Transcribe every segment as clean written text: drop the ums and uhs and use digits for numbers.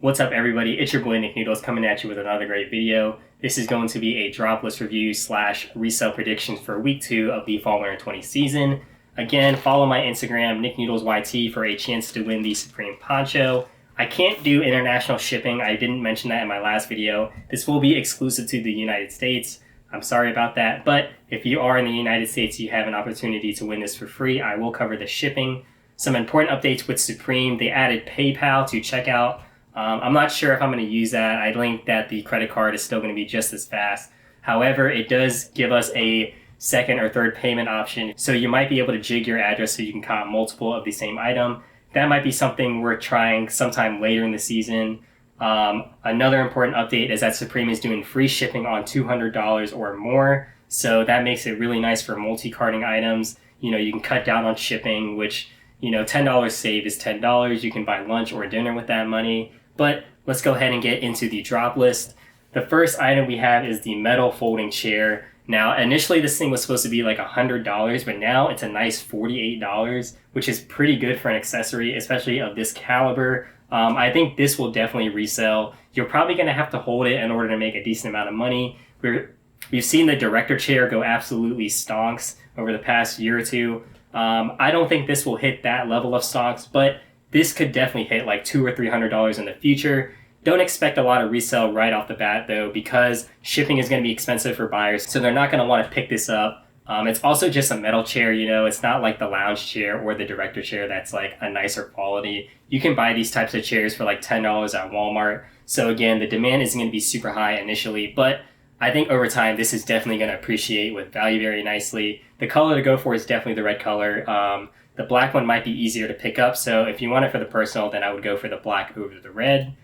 What's up, everybody? It's your boy Nick Noodles coming at you with another great video. This is going to be a Droplist review slash resale predictions for week 2 of the Fall Winter 20 season. Again, follow my Instagram, NickNoodlesYT, for a chance to win the Supreme Poncho. I can't do international shipping. I didn't mention that in my last video. This will be exclusive to the United States. I'm sorry about that, but if you are in the United States, you have an opportunity to win this for free. I will cover the shipping. Some important updates with Supreme. They added PayPal to checkout. I'm not sure if I'm going to use that. I think that the credit card is still going to be just as fast. However, it does give us a second or third payment option. So you might be able to jig your address so you can comp multiple of the same item. That might be something we're trying sometime later in the season. Another important update is that Supreme is doing free shipping on $200 or more. So that makes it really nice for multi-carding items. You know, you can cut down on shipping, which, you know, $10 saved is $10. You can buy lunch or dinner with that money. But let's go ahead and get into the drop list. The first item we have is the metal folding chair. Now, initially this thing was supposed to be like $100, but now it's a nice $48, which is pretty good for an accessory, especially of this caliber. I think this will definitely resell. You're probably going to have to hold it in order to make a decent amount of money. We've seen the director chair go absolutely stonks over the past year or two. I don't think this will hit that level of stocks, but this could definitely hit like $200 or $300 in the future. Don't expect a lot of resale right off the bat though, because shipping is going to be expensive for buyers, so they're not going to want to pick this up. It's also just a metal chair, you know, it's not like the lounge chair or the director chair that's like a nicer quality. You can buy these types of chairs for like $10 at Walmart. So again, the demand isn't going to be super high initially, but I think over time, this is definitely going to appreciate with value very nicely. The color to go for is definitely the red color. The black one might be easier to pick up, so if you want it for the personal, then I would go for the black over the red.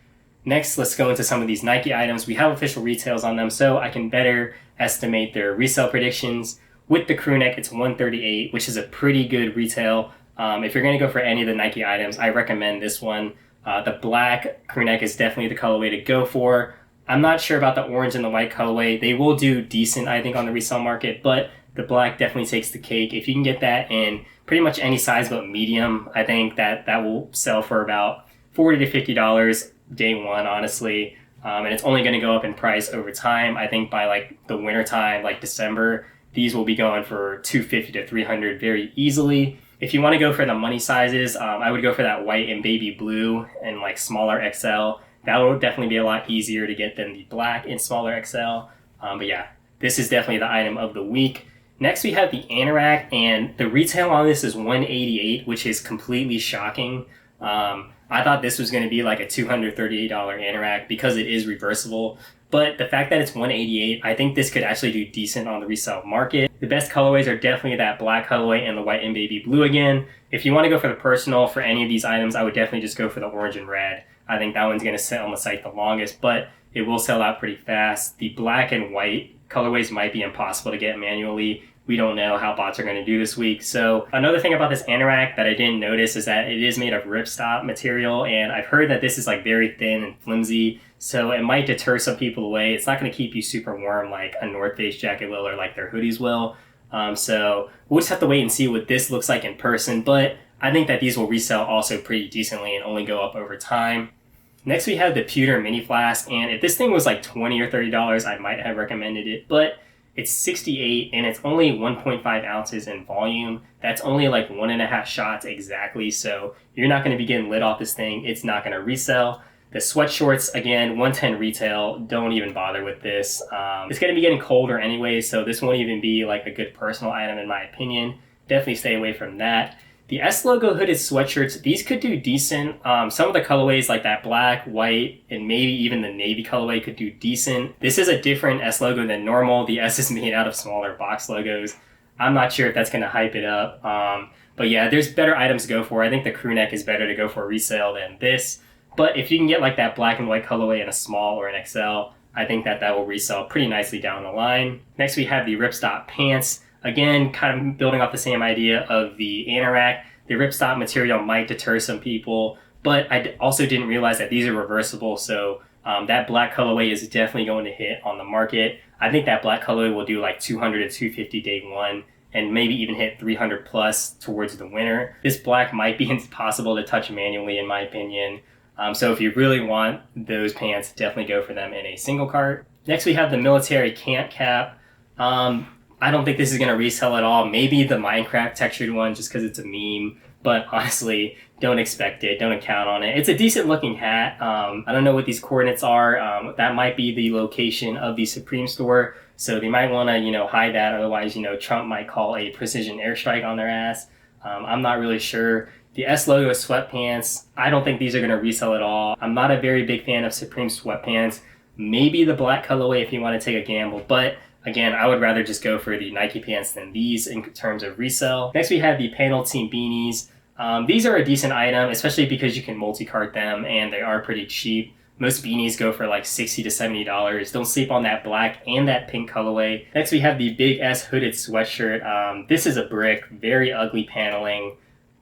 Next, let's go into some of these Nike items. We have official retails on them, so I can better estimate their resale predictions. With the crew neck, it's $138, which is a pretty good retail. If you're going to go for any of the Nike items, I recommend this one. The black crew neck is definitely the colorway to go for. I'm not sure about the orange and the white colorway. They will do decent, I think, on the resale market, but the black definitely takes the cake. If you can get that in pretty much any size but medium, I think that will sell for about $40 to $50 day one, honestly. And it's only going to go up in price over time. I think by like the winter time, like December, these will be going for $250 to $300 very easily. If you want to go for the money sizes, I would go for that white and baby blue and like smaller XL. That will definitely be a lot easier to get than the black and smaller XL. But yeah, this is definitely the item of the week. Next, we have the anorak, and the retail on this is $188, which is completely shocking. I thought this was going to be like a $238 anorak because it is reversible. But the fact that it's $188, I think this could actually do decent on the resale market. The best colorways are definitely that black colorway and the white and baby blue again. If you want to go for the personal for any of these items, I would definitely just go for the orange and red. I think that one's going to sit on the site the longest, but it will sell out pretty fast. The black and white colorways might be impossible to get manually. We don't know how bots are going to do this week. So another thing about this anorak that I didn't notice is that it is made of ripstop material, and I've heard that this is like very thin and flimsy, so it might deter some people away. It's not going to keep you super warm like a North Face jacket will or like their hoodies will. So we'll just have to wait and see what this looks like in person, but I think that these will resell also pretty decently and only go up over time. Next, we have the pewter mini flask, and if this thing was like $20 or $30, I might have recommended it, but it's $68 and it's only 1.5 ounces in volume. That's only like 1.5 shots exactly, so you're not going to be getting lit off this thing. It's not going to resell. The sweat shorts, again, $110 retail. Don't even bother with this. It's going to be getting colder anyway, so this won't even be like a good personal item in my opinion. Definitely stay away from that. The S logo hooded sweatshirts, these could do decent. Some of the colorways like that black, white, and maybe even the navy colorway could do decent. This is a different S logo than normal. The S is made out of smaller box logos. I'm not sure if that's going to hype it up. But yeah, there's better items to go for. I think the crew neck is better to go for resale than this. But if you can get like that black and white colorway in a small or an XL, I think that will resell pretty nicely down the line. Next, we have the ripstop pants. Again, kind of building off the same idea of the anorak. The ripstop material might deter some people, but I also didn't realize that these are reversible, so that black colorway is definitely going to hit on the market. I think that black colorway will do like 200 to 250 day one, and maybe even hit 300 plus towards the winter. This black might be impossible to touch manually in my opinion. So if you really want those pants, definitely go for them in a single cart. Next we have the military camp cap. I don't think this is going to resell at all. Maybe the Minecraft textured one just because it's a meme. But honestly, don't expect it. Don't count on it. It's a decent looking hat. I don't know what these coordinates are. That might be the location of the Supreme store. So they might want to, hide that. Otherwise, Trump might call a precision airstrike on their ass. I'm not really sure. The S logo sweatpants, I don't think these are going to resell at all. I'm not a very big fan of Supreme sweatpants. Maybe the black colorway if you want to take a gamble. But again, I would rather just go for the Nike pants than these in terms of resell. Next, we have the panel team beanies. These are a decent item, especially because you can multi-cart them and they are pretty cheap. Most beanies go for like $60 to $70. Don't sleep on that black and that pink colorway. Next, we have the Big S hooded sweatshirt. This is a brick, very ugly paneling.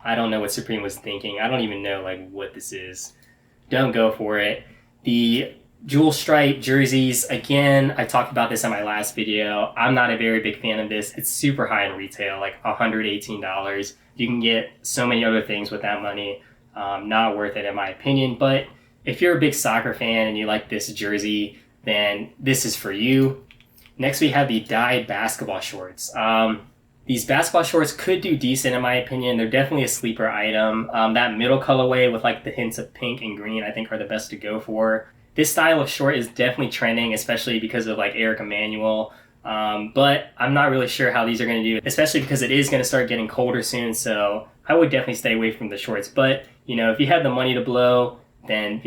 I don't know what Supreme was thinking. I don't even know what this is. Don't go for it. The jewel stripe jerseys, again, I talked about this in my last video. I'm not a very big fan of this. It's super high in retail, like $118. You can get so many other things with that money. Not worth it in my opinion. But if you're a big soccer fan and you like this jersey, then this is for you. Next, we have the dyed basketball shorts. These basketball shorts could do decent in my opinion. They're definitely a sleeper item. That middle colorway with the hints of pink and green I think are the best to go for. This style of short is definitely trending, especially because of Eric Emanuel. But I'm not really sure how these are going to do, especially because it is going to start getting colder soon. So I would definitely stay away from the shorts. But, if you have the money to blow, then,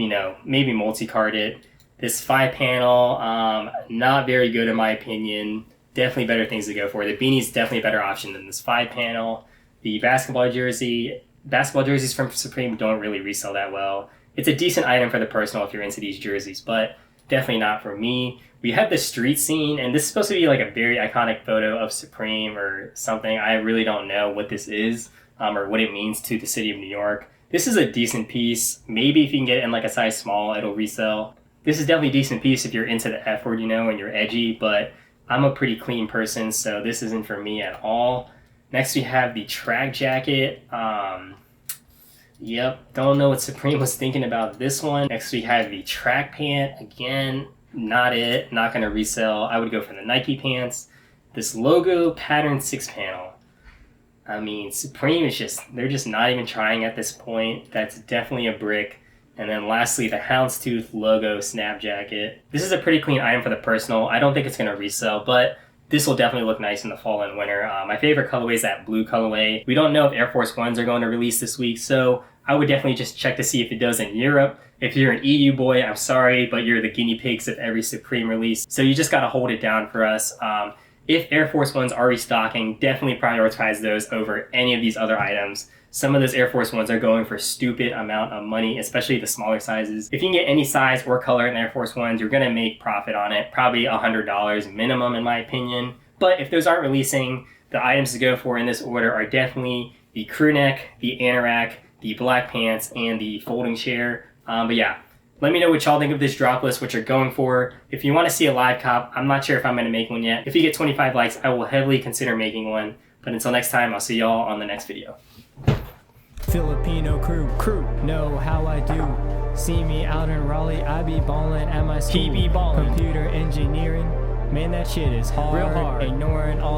maybe multi-card it. This 5-panel, not very good in my opinion. Definitely better things to go for. The beanie's definitely a better option than this 5-panel. The basketball jerseys from Supreme don't really resell that well. It's a decent item for the personal if you're into these jerseys, but definitely not for me. We have the street scene, and this is supposed to be a very iconic photo of Supreme or something. I really don't know what this is or what it means to the city of New York. This is a decent piece. Maybe if you can get it in a size small, it'll resell. This is definitely a decent piece if you're into the F word, and you're edgy, but I'm a pretty clean person, so this isn't for me at all. Next, we have the track jacket. Yep, don't know what Supreme was thinking about this one. Next, we have the track pant. Again, not it. Not going to resell. I would go for the Nike pants. This logo pattern 6-panel. I mean, Supreme is they're just not even trying at this point. That's definitely a brick. And then lastly, the houndstooth logo snap jacket. This is a pretty clean item for the personal. I don't think it's going to resell, but this will definitely look nice in the fall and winter. My favorite colorway is that blue colorway. We don't know if Air Force Ones are going to release this week, so I would definitely just check to see if it does in Europe. If you're an EU boy, I'm sorry, but you're the guinea pigs of every Supreme release, so you just got to hold it down for us. If Air Force Ones are restocking, definitely prioritize those over any of these other items. Some of those Air Force Ones are going for stupid amount of money, especially the smaller sizes. If you can get any size or color in Air Force Ones, you're going to make profit on it. Probably $100 minimum in my opinion. But if those aren't releasing, the items to go for in this order are definitely the crew neck, the anorak, the black pants, and the folding chair. But yeah, let me know what y'all think of this drop list, what you're going for. If you want to see a live cop, I'm not sure if I'm going to make one yet. If you get 25 likes, I will heavily consider making one. But until next time, I'll see y'all on the next video. Filipino crew, know how I do. See me out in Raleigh, I be ballin' at my school. Computer engineering, man, that shit is hard. Real hard. Ignoring all